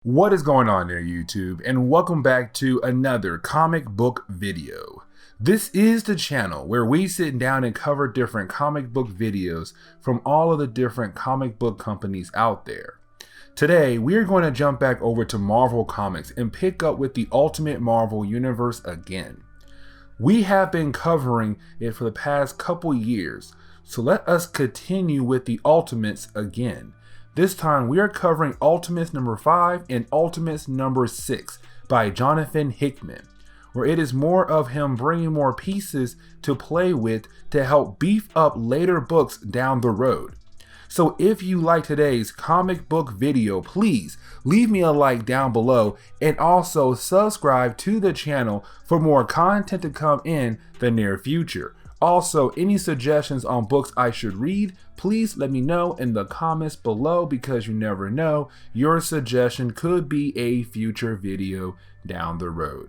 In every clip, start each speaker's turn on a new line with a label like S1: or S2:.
S1: What is going on there, YouTube, and welcome back to another comic book video. This is the channel where we sit down and cover different comic book videos from all of the different comic book companies out there. Today, we're going to jump back over to Marvel Comics and pick up with the Ultimate Marvel Universe again. We have been covering it for the past couple years, so let us continue with the Ultimates again. This time we are covering Ultimates number 5 and Ultimates number 6 by Johnathan Hickman, where it is more of him bringing more pieces to play with to help beef up later books down the road. So if you like today's comic book video, please leave me a like down below and also subscribe to the channel for more content to come in the near future. Also, any suggestions on books I should read, please let me know in the comments below, because you never know, your suggestion could be a future video down the road.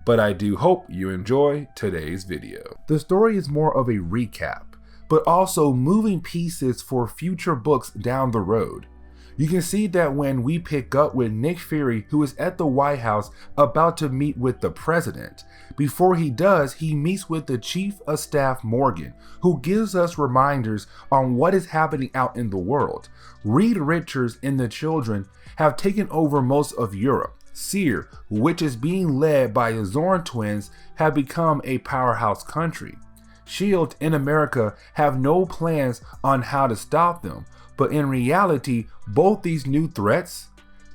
S1: But I do hope you enjoy today's video. The story is more of a recap, but also moving pieces for future books down the road. You can see that when we pick up with Nick Fury, who is at the White House about to meet with the president. Before he does, he meets with the Chief of Staff Morgan, who gives us reminders on what is happening out in the world. Reed Richards and the children have taken over most of Europe. S.E.A.R, which is being led by the Zorn twins, have become a powerhouse country. S.H.I.E.L.D. in America have no plans on how to stop them. But in reality, both these new threats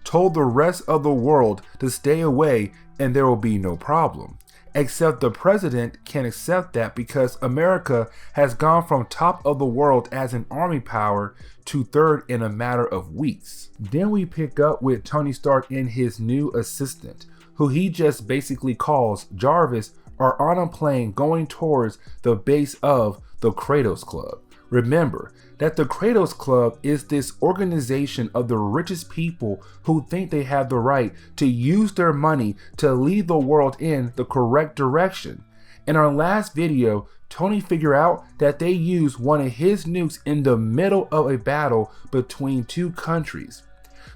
S1: told the rest of the world to stay away and there will be no problem. Except the president can't accept that, because America has gone from top of the world as an army power to third in a matter of weeks. Then we pick up with Tony Stark and his new assistant, who he just basically calls Jarvis, are on a plane going towards the base of the Kratos Club. Remember that the Kratos Club is this organization of the richest people who think they have the right to use their money to lead the world in the correct direction. In our last video, Tony figured out that they used one of his nukes in the middle of a battle between two countries.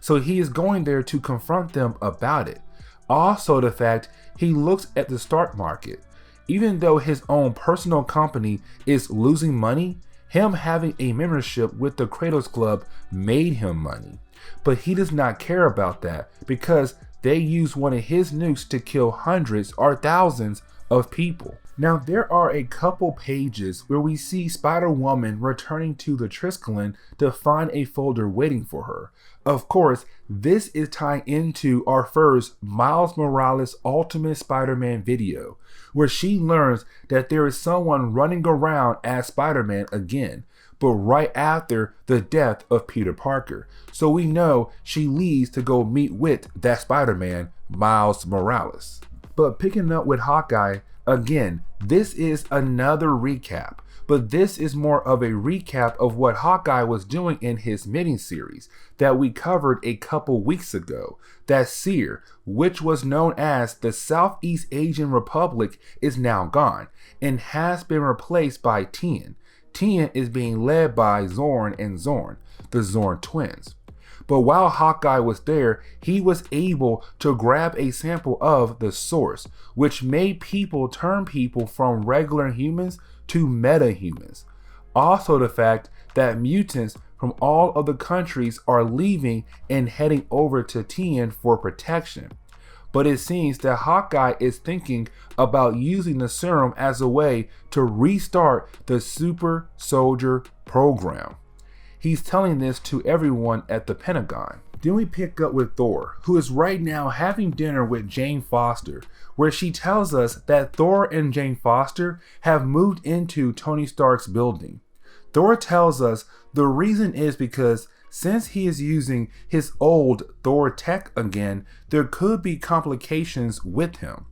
S1: So he is going there to confront them about it. Also, the fact he looks at the stock market. Even though his own personal company is losing money, him having a membership with the Kratos Club made him money. But he does not care about that, because they use one of his nukes to kill hundreds or thousands of people. Now, there are a couple pages where we see Spider-Woman returning to the Triskelion to find a folder waiting for her. Of course, this is tying into our first Miles Morales Ultimate Spider-Man video, where she learns that there is someone running around as Spider-Man again, but right after the death of Peter Parker. So we know she leaves to go meet with that Spider-Man, Miles Morales. But picking up with Hawkeye, again, this is another recap, but this is more of a recap of what Hawkeye was doing in his mini-series that we covered a couple weeks ago. That S.E.A.R, which was known as the Southeast Asian Republic, is now gone and has been replaced by Tien. Tien is being led by Zorn and Zorn, the Zorn twins. But while Hawkeye was there, he was able to grab a sample of the source, which made people turn people from regular humans to meta-humans. Also, the fact that mutants from all of the countries are leaving and heading over to Tien for protection. But it seems that Hawkeye is thinking about using the serum as a way to restart the super soldier program. He's telling this to everyone at the Pentagon. Then we pick up with Thor, who is right now having dinner with Jane Foster, where she tells us that Thor and Jane Foster have moved into Tony Stark's building. Thor tells us the reason is because since he is using his old Thor tech again, there could be complications with him.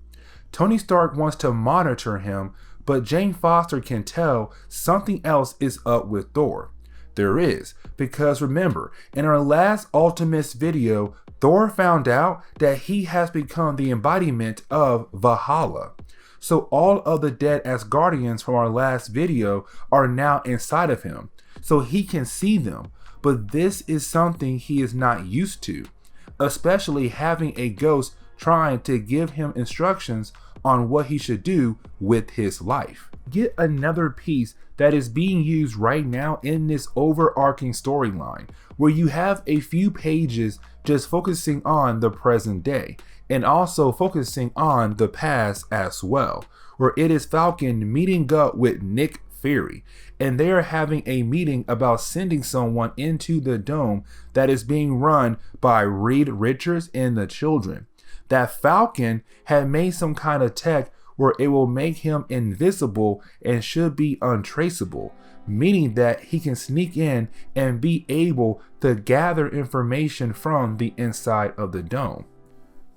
S1: Tony Stark wants to monitor him, but Jane Foster can tell something else is up with Thor. There is, because remember, in our last Ultimates video, Thor found out that he has become the embodiment of Valhalla. So all of the dead Asgardians from our last video are now inside of him, so he can see them. But this is something he is not used to. especially having a ghost trying to give him instructions on what he should do with his life. Get another piece that is being used right now in this overarching storyline, where you have a few pages just focusing on the present day and also focusing on the past as well, where it is Falcon meeting up with Nick Fury, and they are having a meeting about sending someone into the dome that is being run by Reed Richards and the children. That Falcon had made some kind of tech where it will make him invisible and should be untraceable, meaning that he can sneak in and be able to gather information from the inside of the dome.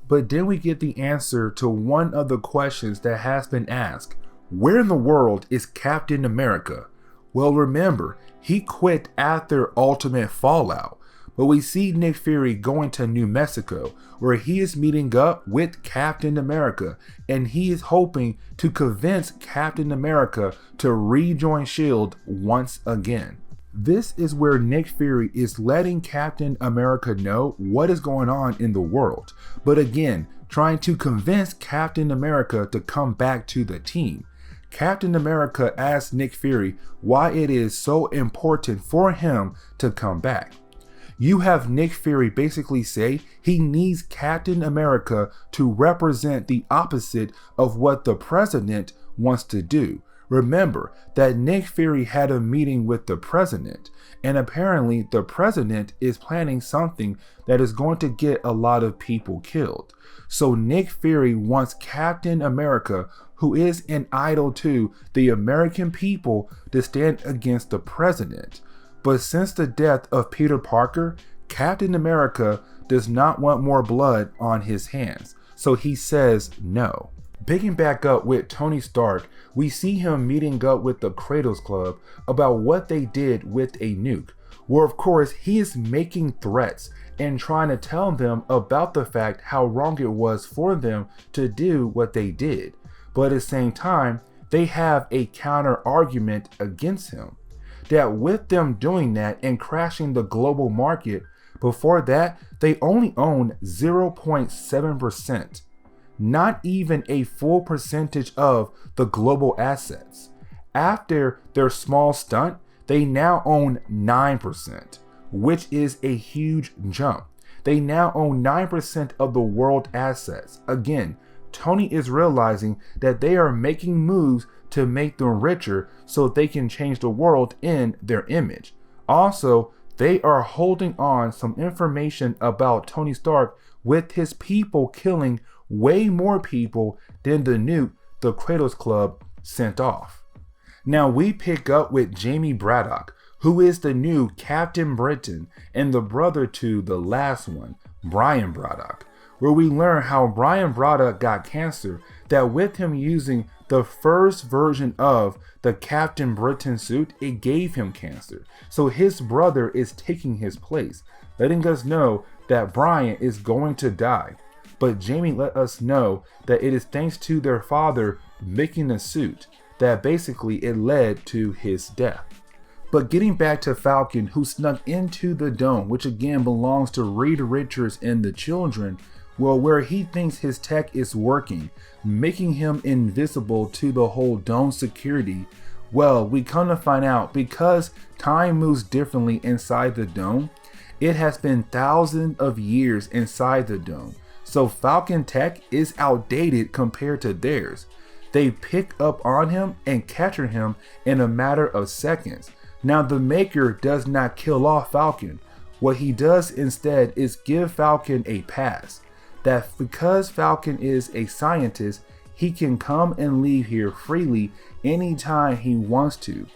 S1: But then we get the answer to one of the questions that has been asked. Where in the world is Captain America? Well, remember, he quit after Ultimate Fallout. But we see Nick Fury going to New Mexico, where he is meeting up with Captain America, and he is hoping to convince Captain America to rejoin S.E.A.R once again. This is where Nick Fury is letting Captain America know what is going on in the world, but again, trying to convince Captain America to come back to the team. Captain America asks Nick Fury why it is so important for him to come back. You have Nick Fury basically say he needs Captain America to represent the opposite of what the president wants to do. Remember that Nick Fury had a meeting with the president, and apparently the president is planning something that is going to get a lot of people killed. So Nick Fury wants Captain America, who is an idol to the American people, to stand against the president. But since the death of Peter Parker, Captain America does not want more blood on his hands, so he says no. Picking back up with Tony Stark, we see him meeting up with the Kratos Club about what they did with a nuke, where of course he is making threats and trying to tell them about the fact how wrong it was for them to do what they did. But at the same time, they have a counter argument against him, that with them doing that and crashing the global market, before that they only owned 0.7%, not even a full percentage of the global assets. After their small stunt, they now own 9%, which is a huge jump. They now own 9% of the world assets. Again, Tony is realizing that they are making moves to make them richer so they can change the world in their image. Also, they are holding on some information about Tony Stark with his people killing way more people than the nuke the Kratos Club sent off. Now we pick up with Jamie Braddock, who is the new Captain Britain and the brother to the last one, Brian Braddock, where we learn how Brian Braddock got cancer, that with him using the first version of the Captain Britain suit, it gave him cancer. So his brother is taking his place, letting us know that Brian is going to die. But Jamie let us know that it is thanks to their father making the suit that basically it led to his death. But getting back to Falcon, who snuck into the dome, which again belongs to Reed Richards and the children, well, where he thinks his tech is working, making him invisible to the whole dome security. Well, we come to find out because time moves differently inside the dome, it has been thousands of years inside the dome. So Falcon tech is outdated compared to theirs. They pick up on him and capture him in a matter of seconds. Now the Maker does not kill off Falcon. What he does instead is give Falcon a pass. That because Falcon is a scientist, he can come and leave here freely anytime he wants to.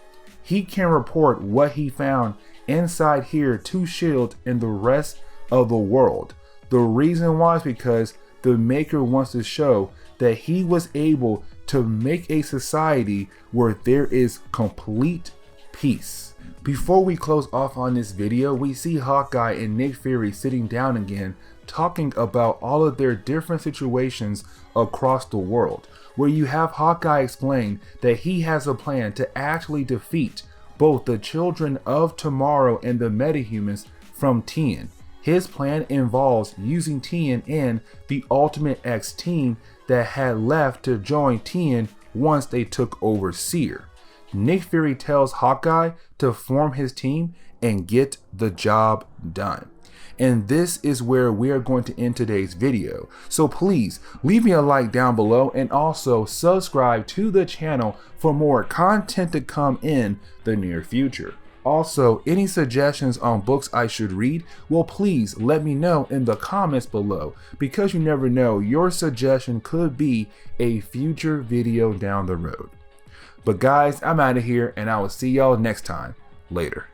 S1: He can report what he found inside here to S.E.A.R and the rest of the world. The reason why is because the Maker wants to show that he was able to make a society where there is complete peace. Before we close off on this video, we see Hawkeye and Nick Fury sitting down again, talking about all of their different situations across the world, where you have Hawkeye explain that he has a plan to actually defeat both the Children of Tomorrow and the metahumans from Tien. His plan involves using Tien and the Ultimate X team that had left to join Tien once they took over S.E.A.R. Nick Fury tells Hawkeye to form his team and get the job done. And this is where we are going to end today's video. So please leave me a like down below and also subscribe to the channel for more content to come in the near future. Also, any suggestions on books I should read, well, please let me know in the comments below, because you never know, your suggestion could be a future video down the road. But guys, I'm out of here and I will see y'all next time. Later.